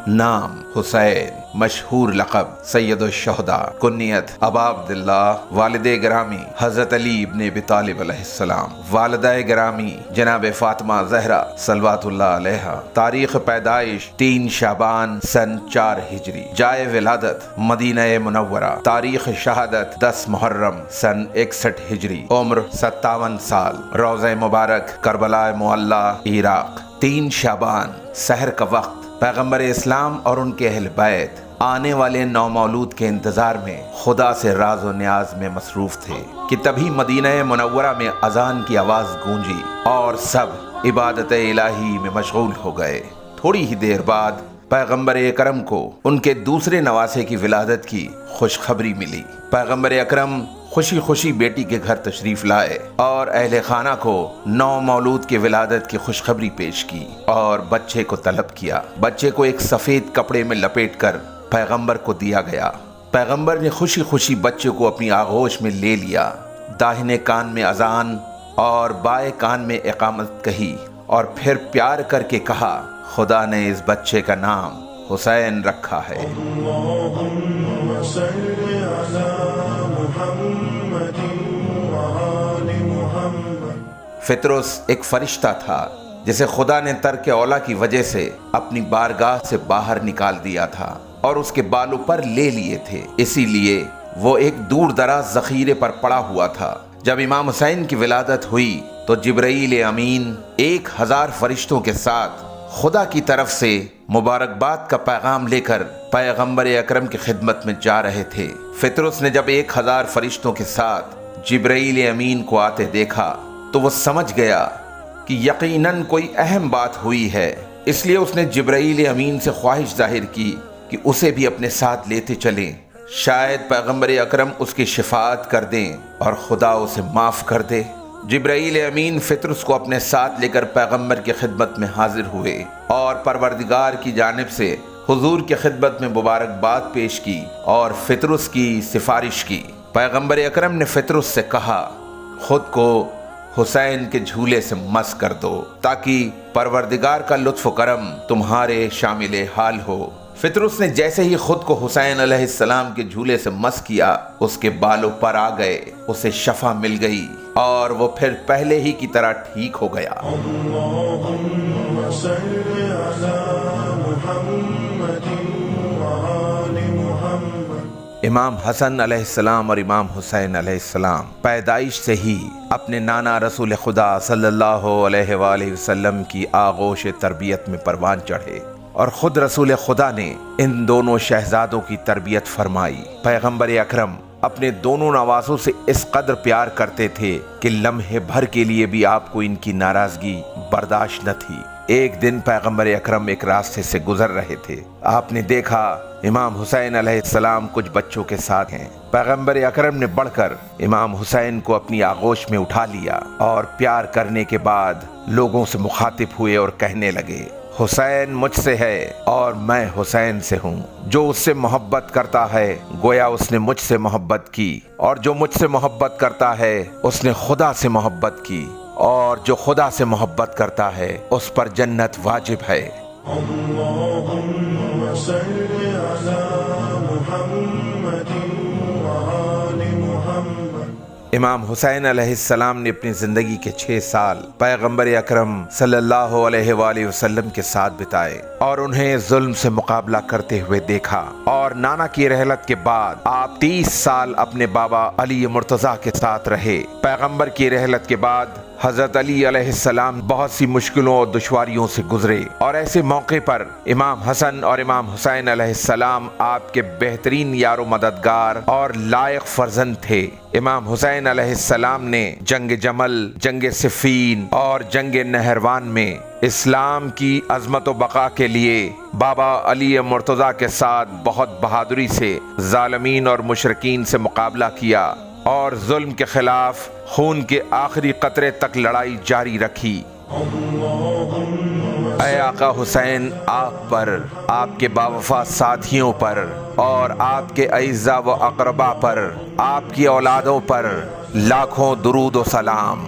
نام حسین، مشہور لقب سید الشہداء، کنیت ابا عبداللہ، والد گرامی حضرت علی ابن ابی طالب علیہ السلام، والدہ گرامی جناب فاطمہ زہرا صلوات اللہ علیہا، تاریخ پیدائش 3 شعبان سن 4 ہجری، جائے ولادت مدینہ منورہ، تاریخ شہادت 10 محرم سن 61 ہجری، عمر 57 سال، روضہ مبارک کربلا معلی عراق، 3 شعبان سحر کا وقت، پیغمبر اسلام اور ان کے اہل بیت آنے والے نومولود کے انتظار میں خدا سے راز و نیاز میں مصروف تھے کہ تبھی مدینہ منورہ میں اذان کی آواز گونجی اور سب عبادت الہی میں مشغول ہو گئے۔ تھوڑی ہی دیر بعد پیغمبر اکرم کو ان کے دوسرے نواسے کی ولادت کی خوشخبری ملی۔ پیغمبر اکرم خوشی خوشی بیٹی کے گھر تشریف لائے اور اہل خانہ کو نومولود کی ولادت کی خوشخبری پیش کی اور بچے کو طلب کیا۔ بچے کو ایک سفید کپڑے میں لپیٹ کر پیغمبر کو دیا گیا۔ پیغمبر نے خوشی خوشی بچے کو اپنی آغوش میں لے لیا، داہنے کان میں اذان اور بائیں کان میں اقامت کہی اور پھر پیار کر کے کہا، خدا نے اس بچے کا نام حسین رکھا ہے۔ فطرس ایک فرشتہ تھا جسے خدا نے ترک اولا کی وجہ سے اپنی بارگاہ سے باہر نکال دیا تھا اور اس کے بالوں پر لے لیے تھے، اسی لیے وہ ایک دور دراز ذخیرے پر پڑا ہوا تھا۔ جب امام حسین کی ولادت ہوئی تو جبرائیل امین 1000 فرشتوں کے ساتھ خدا کی طرف سے مبارکباد کا پیغام لے کر پیغمبر اکرم کی خدمت میں جا رہے تھے۔ فطرس نے جب 1000 فرشتوں کے ساتھ جبرائیل امین کو آتے دیکھا تو وہ سمجھ گیا کہ یقیناً کوئی اہم بات ہوئی ہے، اس لیے اس نے جبرائیل امین سے خواہش ظاہر کی کہ اسے بھی اپنے ساتھ لیتے چلیں، شاید پیغمبر اکرم اس کی شفاعت کر دیں اور خدا اسے معاف کر دے۔ جبرائیل امین فطرس کو اپنے ساتھ لے کر پیغمبر کی خدمت میں حاضر ہوئے اور پروردگار کی جانب سے حضور کی خدمت میں مبارکباد پیش کی اور فطرس کی سفارش کی۔ پیغمبر اکرم نے فطرس سے کہا، خود کو حسین کے جھولے سے مس کر دو تاکہ پروردگار کا لطف و کرم تمہارے شامل حال ہو۔ فطرس نے جیسے ہی خود کو حسین علیہ السلام کے جھولے سے مس کیا، اس کے بالوں پر آ گئے، اسے شفا مل گئی اور وہ پھر پہلے ہی کی طرح ٹھیک ہو گیا۔ امام حسن علیہ السلام اور امام حسین علیہ السلام پیدائش سے ہی اپنے نانا رسول خدا صلی اللہ علیہ وآلہ وسلم کی آغوش تربیت میں پروان چڑھے اور خود رسول خدا نے ان دونوں شہزادوں کی تربیت فرمائی۔ پیغمبر اکرم اپنے دونوں نواسوں سے اس قدر پیار کرتے تھے کہ لمحے بھر کے لیے بھی آپ کو ان کی ناراضگی برداشت نہ تھی۔ ایک دن پیغمبر اکرم ایک راستے سے گزر رہے تھے، آپ نے دیکھا امام حسین علیہ السلام کچھ بچوں کے ساتھ ہیں۔ پیغمبر اکرم نے بڑھ کر امام حسین کو اپنی آغوش میں اٹھا لیا اور پیار کرنے کے بعد لوگوں سے مخاطب ہوئے اور کہنے لگے، حسین مجھ سے ہے اور میں حسین سے ہوں۔ جو اس سے محبت کرتا ہے گویا اس نے مجھ سے محبت کی، اور جو مجھ سے محبت کرتا ہے اس نے خدا سے محبت کی، اور جو خدا سے محبت کرتا ہے اس پر جنت واجب ہے۔ اللہم صل علی محمد وآل محمد۔ امام حسین علیہ السلام نے اپنی زندگی کے 6 سال پیغمبر اکرم صلی اللہ علیہ وآلہ وسلم کے ساتھ بتائے اور انہیں ظلم سے مقابلہ کرتے ہوئے دیکھا، اور نانا کی رحلت کے بعد آپ 30 سال اپنے بابا علی مرتضیٰ کے ساتھ رہے۔ پیغمبر کی رحلت کے بعد حضرت علی علیہ السلام بہت سی مشکلوں اور دشواریوں سے گزرے، اور ایسے موقع پر امام حسن اور امام حسین علیہ السلام آپ کے بہترین یار و مددگار اور لائق فرزند تھے۔ امام حسین علیہ السلام نے جنگ جمل، جنگ صفین اور جنگ نہروان میں اسلام کی عظمت و بقا کے لیے بابا علی مرتضیٰ کے ساتھ بہت بہادری سے ظالمین اور مشرکین سے مقابلہ کیا اور ظلم کے خلاف خون کے آخری قطرے تک لڑائی جاری رکھی۔ اے آقا حسین، آپ پر، آپ کے باوفا ساتھیوں پر اور آپ کے اعزاء و اقربا پر، آپ کی اولادوں پر لاکھوں درود و سلام۔